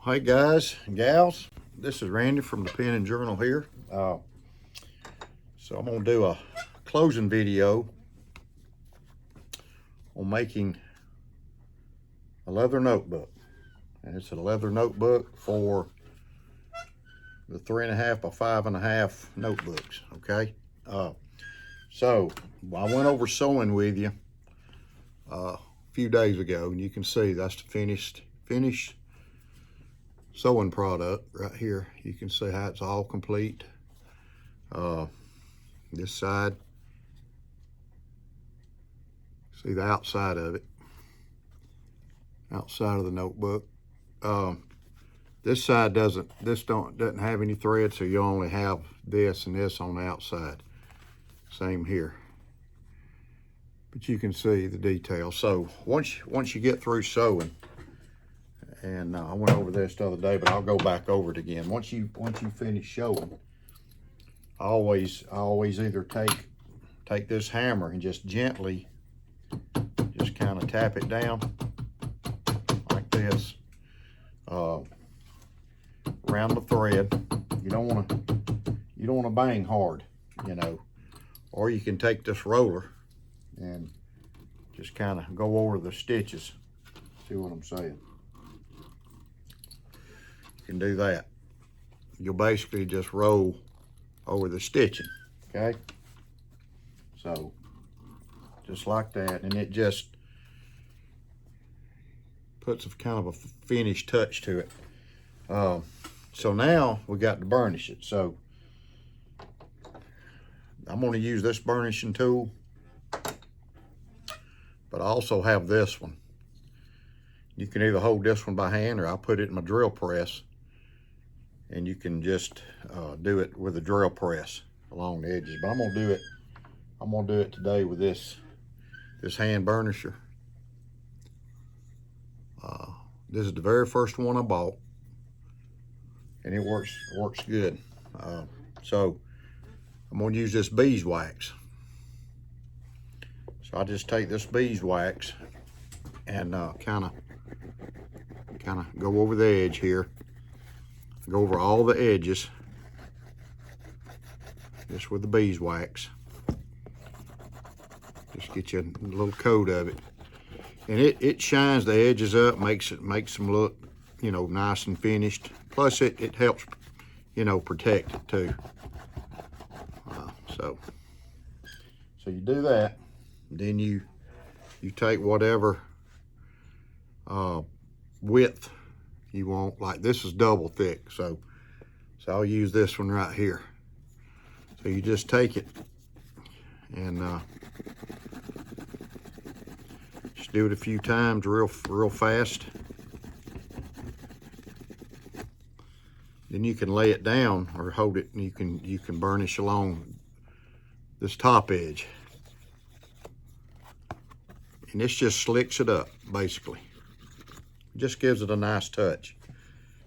Hey guys and gals, this is Randy from the Pen and Journal here. So I'm going to do a closing video on making a leather notebook. And it's a leather notebook for the 3.5 by 5.5 notebooks, okay? So I went over sewing with you a few days ago, and you can see that's the finished sewing product right here. You can see how it's all complete. This side, see the outside of it, outside of the notebook. This side doesn't have any thread, so you only have this and this on the outside. Same here, but you can see the detail. So once you get through sewing, and I went over this the other day, but I'll go back over it again. Once you finish sewing, I always either take this hammer and just gently just kind of tap it down like this around the thread. You don't want to bang hard, you know. Or you can take this roller and just kind of go over the stitches. See what I'm saying? You can do that. You'll basically just roll over the stitching, okay? So just like that, and it just puts a kind of a finished touch to it. So now we got to burnish it. So I'm going to use this burnishing tool, but I also have this one. You can either hold this one by hand, or I'll put it in my drill press, and you can just do it with a drill press along the edges. But I'm gonna do it today with this hand burnisher. This is the very first one I bought, and it works good. So I'm gonna use this beeswax. So I just take this beeswax and kind of go over the edge here. Go over all the edges just with the beeswax. Just get you a little coat of it, and it shines the edges up, makes them look, you know, nice and finished. Plus it helps, you know, protect it too. So you do that, then you take whatever width you want. Like this is double thick, so I'll use this one right here. So you just take it and just do it a few times real fast. Then you can lay it down or hold it, and you can burnish along this top edge, and this just slicks it up basically. Just gives it a nice touch.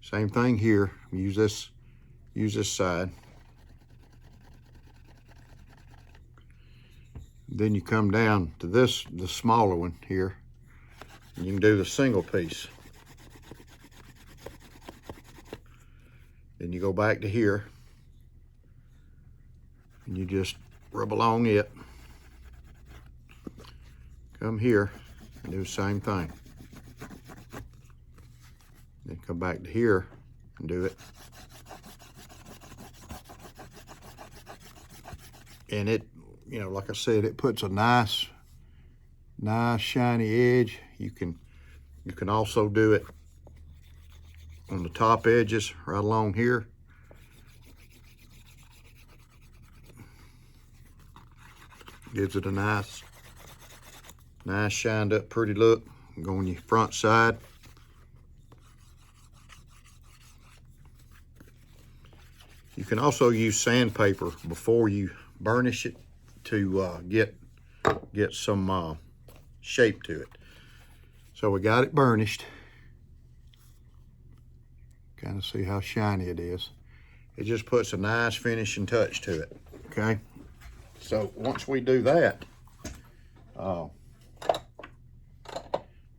Same thing here. Use this side. Then you come down to the smaller one here, and you can do the single piece. Then you go back to here, and you just rub along it. Come here and do the same thing. Then come back to here and do it. And it, you know, like I said, it puts a nice shiny edge. You can also do it on the top edges right along here. Gives it a nice shined up pretty look. Go on your front side. You can also use sandpaper before you burnish it to get some shape to it. So we got it burnished. Kind of see how shiny it is. It just puts a nice finishing touch to it, okay? So once we do that,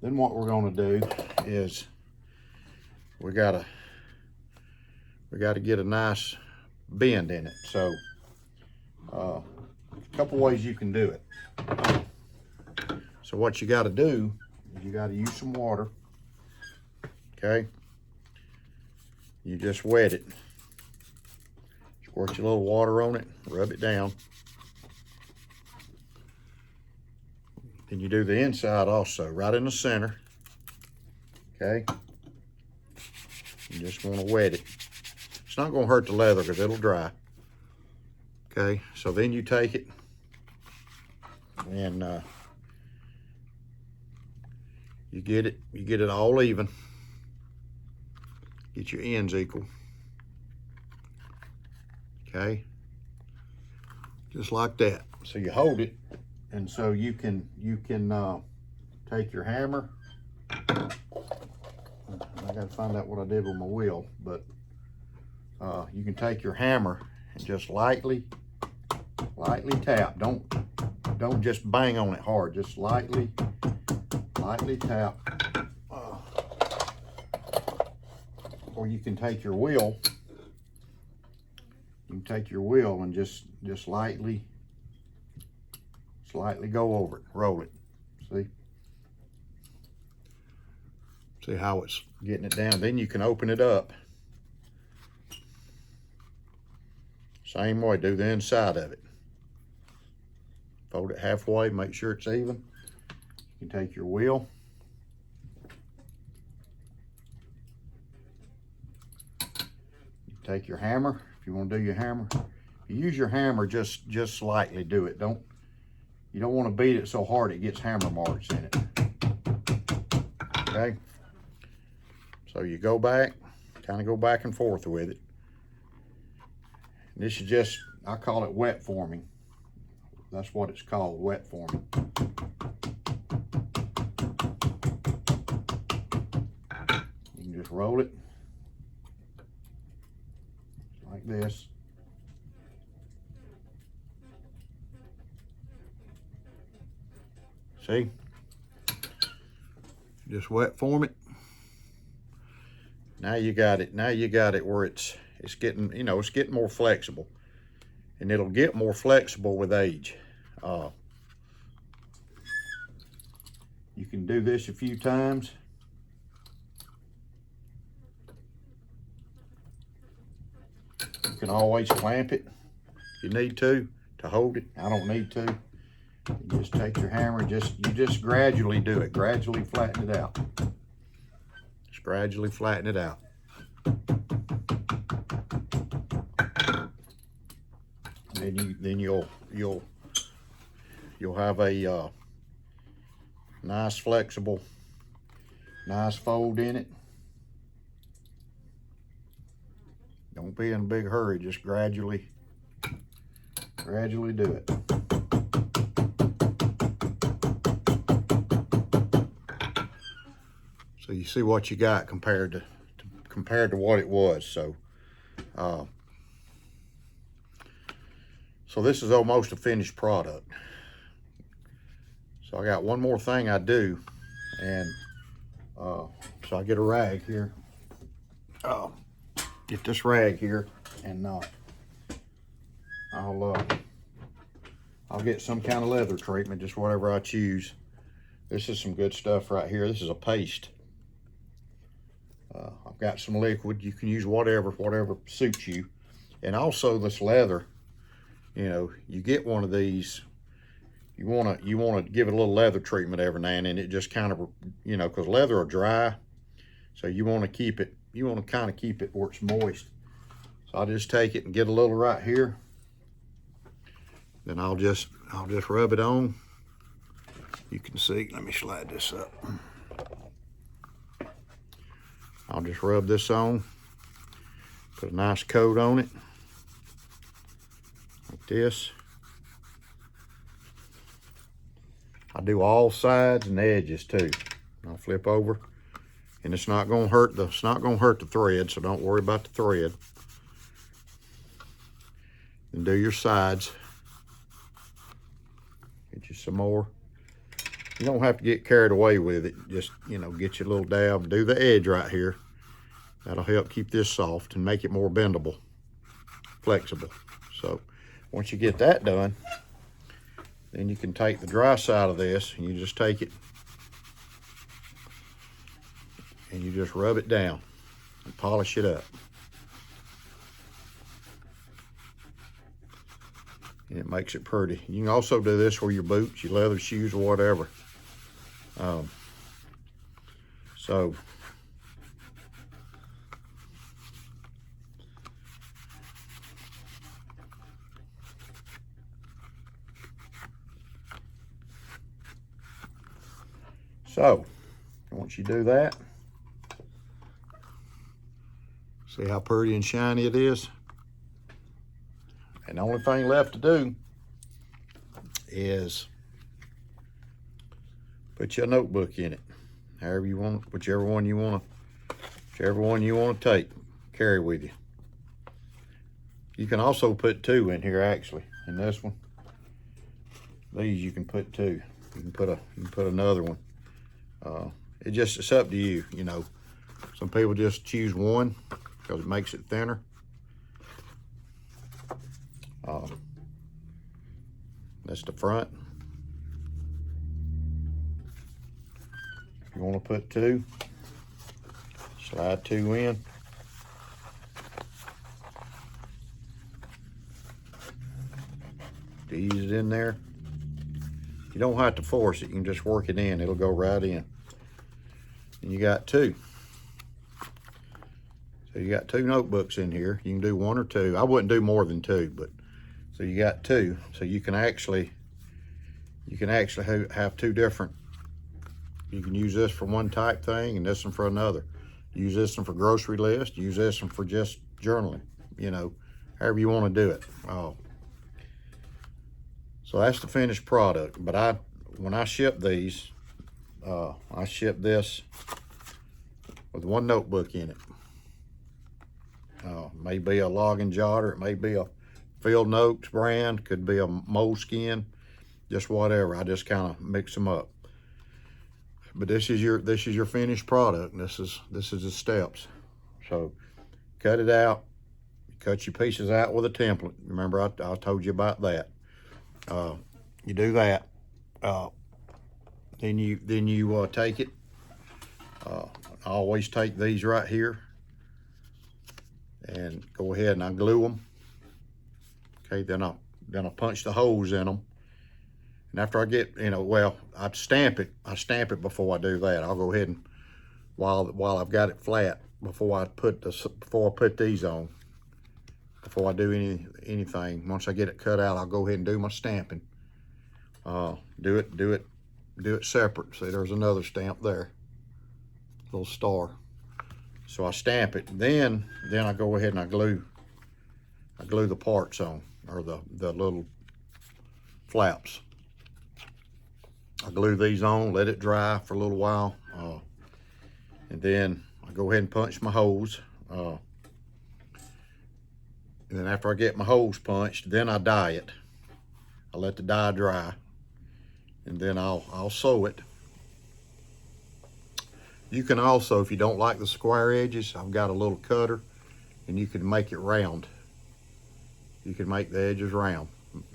then what we're gonna do is we gotta get a nice bend in it. So a couple ways you can do it. So what you got to do is you got to use some water. Okay, you just wet it, squirt your little water on it, rub it down. Then you do the inside also, right in the center. Okay, you just want to wet it. It's not going to hurt the leather because it'll dry. Okay, so then you take it and you get it all even. Get your ends equal. Okay, just like that. So you hold it, and so you can take your hammer. I gotta find out what I did with my wheel, but you can take your hammer and just lightly tap. Don't just bang on it hard. Just lightly tap. Or you can take your wheel. You can take your wheel and just lightly go over it, roll it. See how it's getting it down. Then you can open it up. Same way, do the inside of it. Fold it halfway, make sure it's even. You can take your wheel. You take your hammer, if you want to do your hammer. You use your hammer, just slightly do it. You don't want to beat it so hard it gets hammer marks in it. Okay? So you go back, kind of go back and forth with it. And this is just, I call it wet forming. That's what it's called, wet forming. You can just roll it like this. See? Just wet form it. Now you got it. Now you got it where it's getting, it's getting more flexible. And it'll get more flexible with age. You can do this a few times. You can always clamp it if you need to hold it. I don't need to. You just take your hammer and you just gradually do it. Gradually flatten it out. Just gradually flatten it out. Then you'll have a nice flexible, nice fold in it. Don't be in a big hurry. Just gradually do it. So you see what you got compared to what it was. So this is almost a finished product. So I got one more thing I do, and so I get a rag here. Get this rag here, and I'll get some kind of leather treatment, just whatever I choose. This is some good stuff right here. This is a paste. I've got some liquid. You can use whatever suits you. And also this leather, you get one of these, you want to give it a little leather treatment every now and then. It just kind of, because leather will dry, so you want to keep it, kind of keep it where it's moist. So I'll just take it and get a little right here. Then I'll just rub it on. You can see, let me slide this up. I'll just rub this on, put a nice coat on it, like this. I do all sides and edges too. I'll flip over, and it's not gonna hurt the thread, so don't worry about the thread. And do your sides. Get you some more. You don't have to get carried away with it. Just, get your little dab. Do the edge right here. That'll help keep this soft and make it more bendable, flexible. So once you get that done, then you can take the dry side of this and you just take it and you just rub it down and polish it up. And it makes it pretty. You can also do this with your boots, your leather shoes, or whatever. So once you do that, see how pretty and shiny it is? And the only thing left to do is put your notebook in it. However you want, whichever one you want to take, carry with you. You can also put 2 in here actually. In this one, these you can put 2. You can put another one. It's up to you. You know, some people just choose 1 because it makes it thinner. That's the front. If you want to put 2, slide 2 in. Ease it in there. You don't have to force it. You can just work it in. It'll go right in. And you got 2. So you got 2 notebooks in here. You can do 1 or 2. I wouldn't do more than 2, but so you got 2. So you can actually have 2 different. You can use this for one type thing and this one for another. Use this one for grocery list. Use this one for just journaling. You know, however you want to do it. So that's the finished product. But when I ship these, I ship this with 1 notebook in it. Maybe a Login Jotter, it may be a Field Notes brand, could be a Moleskin, just whatever. I just kind of mix them up. But this is your finished product. This is the steps. So cut it out. Cut your pieces out with a template. Remember, I told you about that. You do that. Then you take it. I always take these right here and go ahead and I glue them. Okay, then I punch the holes in them. And after I get, well, I stamp it. I stamp it before I do that. I'll go ahead and while I've got it flat before I put these on. Before I do anything, once I get it cut out, I'll go ahead and do my stamping. Do it separate. See, there's another stamp there, little star. So I stamp it. Then I go ahead and I glue the parts on, or the little flaps. I glue these on, let it dry for a little while, and then I go ahead and punch my holes. And then after I get my holes punched, then I dye it. I let the dye dry, and then I'll sew it. You can also, if you don't like the square edges, I've got a little cutter, and you can make it round. You can make the edges round.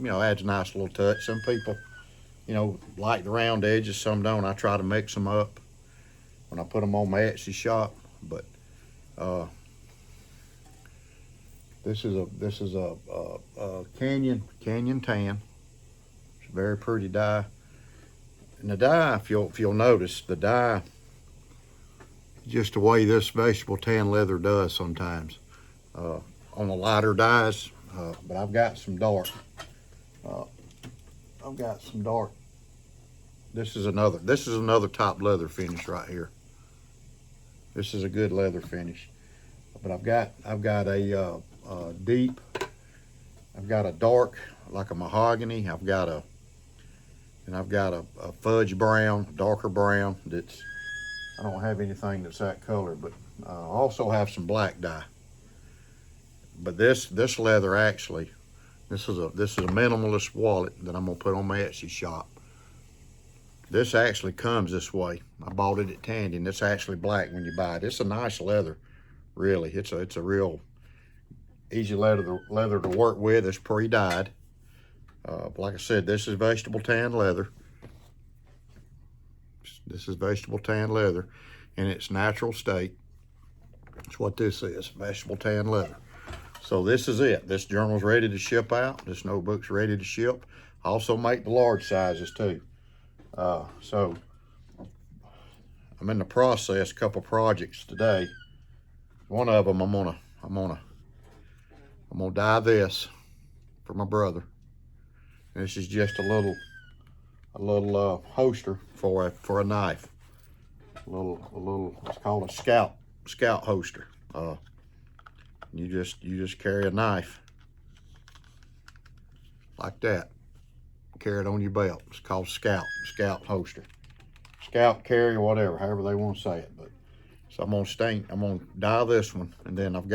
Adds a nice little touch. Some people, like the round edges, some don't. I try to mix them up when I put them on my Etsy shop. But this is a Canyon tan. It's a very pretty dye. And the dye, if you'll notice, the dye, just the way this vegetable tan leather does sometimes on the lighter dyes. But I've got some dark. This is another top leather finish right here. This is a good leather finish. But I've got a deep. I've got a dark, like a mahogany. I've got a fudge brown, darker brown. I don't have anything that's that color, but I also have some black dye. But this leather actually, this is a minimalist wallet that I'm gonna put on my Etsy shop. This actually comes this way. I bought it at Tandy, and it's actually black when you buy it. It's a nice leather, Really, it's a real easy leather to work with. It's pre-dyed. Like I said, this is vegetable tan leather. This is vegetable tan leather in its natural state. That's what this is, vegetable tan leather. So this is it. This journal's ready to ship out. This notebook's ready to ship. I also make the large sizes too. So I'm in the process, a couple projects today. One of them I'm gonna dye this for my brother. This is just a little holster for a knife. A little. It's called a scout holster. You just carry a knife like that. Carry it on your belt. It's called scout holster, scout carry, or whatever, however they want to say it. But so I'm gonna dye this one, and then I'm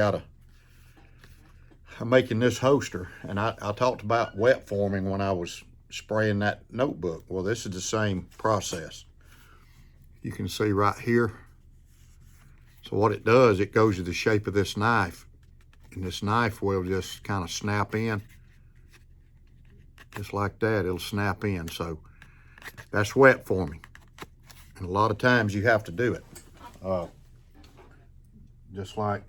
making this holster. And I talked about wet forming when I was spraying that notebook. Well, this is the same process. You can see right here. So what it does, it goes to the shape of this knife, and this knife will just kind of snap in, just like that. It'll snap in. So that's wet forming, and a lot of times you have to do it, just like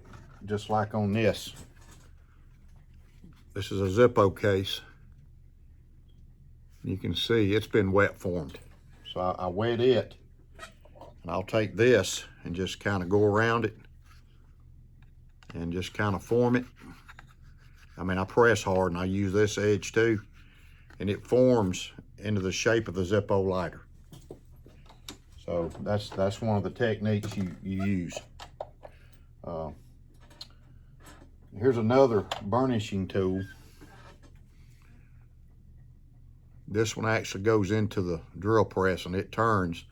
on this. This is a Zippo case. You can see it's been wet formed. So I wet it, and I'll take this and just kind of go around it and just kind of form it. I mean, I press hard, and I use this edge too, and it forms into the shape of the Zippo lighter. So that's one of the techniques you use. Here's another burnishing tool. This one actually goes into the drill press, and it turns,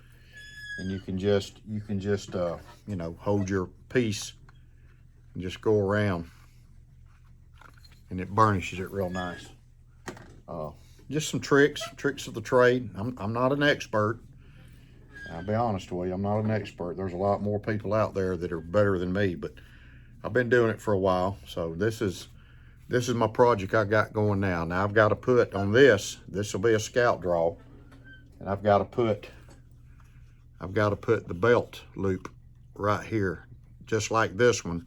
and you can just you know, hold your piece and just go around, and it burnishes it real nice. Just some tricks of the trade. I'm not an expert. I'll be honest with you, I'm not an expert. There's a lot more people out there that are better than me, but I've been doing it for a while. So this is my project I got going now. Now I've got to put on this will be a scout draw, and I've got to put the belt loop right here, just like this one.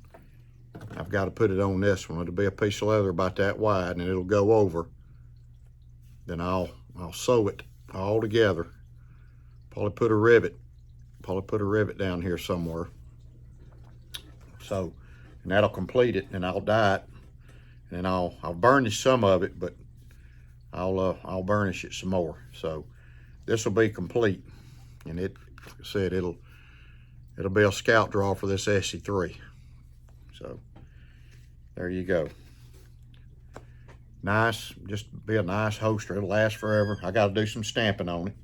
I've got to put it on this one. It'll be a piece of leather about that wide, and it'll go over. Then I'll sew it all together. Probably put a rivet down here somewhere. So, and that'll complete it, and I'll dye it, and I'll burnish some of it, but I'll burnish it some more. So this will be complete, and like I said, it'll be a scout draw for this SE3. So there you go. Nice, just be a nice holster. It'll last forever. I got to do some stamping on it.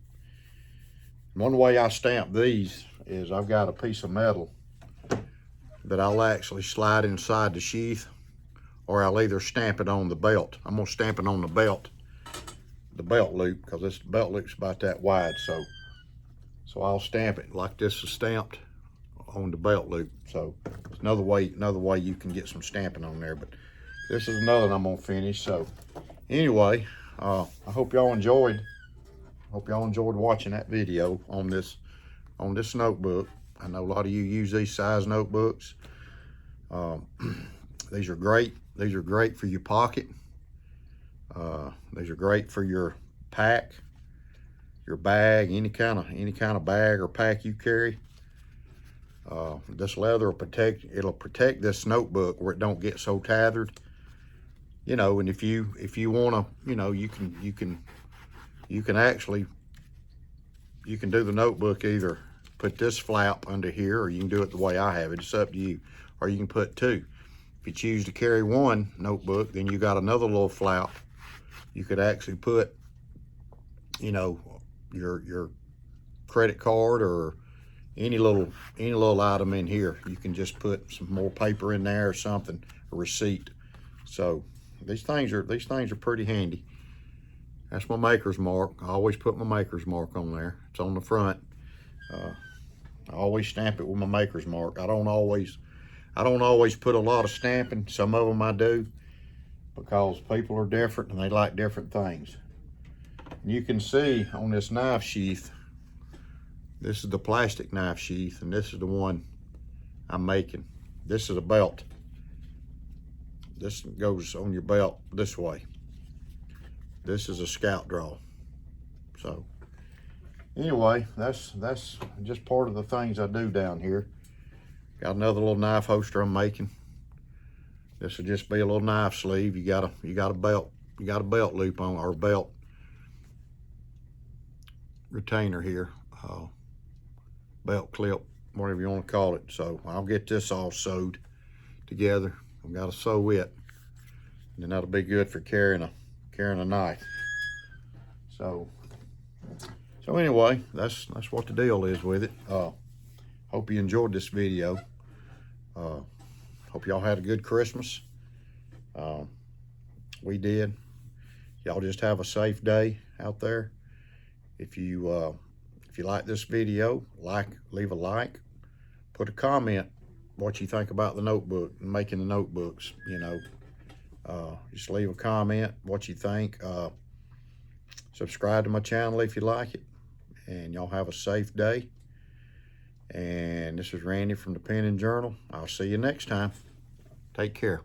One way I stamp these is I've got a piece of metal that I'll actually slide inside the sheath, or I'll either stamp it on the belt. I'm gonna stamp it on the belt loop, because this belt loop's about that wide. So I'll stamp it like this is stamped on the belt loop. So it's another way you can get some stamping on there. But this is another one I'm gonna finish. So anyway, I hope y'all enjoyed. Watching that video on this notebook. I know a lot of you use these size notebooks. These are great. These are great for your pocket. These are great for your pack, your bag, any kind of bag or pack you carry. This leather will protect this notebook where it don't get so tethered. You know, and if you wanna, you know, you can do the notebook, either put this flap under here, or you can do it the way I have it. It's up to you. Or you can put two. If you choose to carry one notebook, then you got another little flap. You could actually put, you know, your credit card or any little item in here. You can just put some more paper in there or something, a receipt. So these things are pretty handy. That's my maker's mark. I always put my maker's mark on there. It's on the front. I always stamp it with my maker's mark. I I don't always put a lot of stamping. Some of them I do, because people are different and they like different things. And you can see on this knife sheath, this is the plastic knife sheath, and this is the one I'm making. This is a belt. This goes on your belt this way. This is a scout draw. So anyway, that's just part of the things I do down here. Got another little knife holster I'm making. This will just be a little knife sleeve. You got a belt loop on, or belt retainer here, belt clip, whatever you want to call it. So I'll get this all sewed together. I've got to sew it, and then that'll be good for carrying a knife. So anyway, that's what the deal is with it. Hope you enjoyed this video. Hope y'all had a good Christmas. We did. Y'all just have a safe day out there. If you like this video, leave a like, put a comment what you think about the notebook and making the notebooks. You know, just leave a comment what you think. Subscribe to my channel if you like it, and y'all have a safe day. And this is Randy from the Pen and Journal. I'll see you next time. Take care.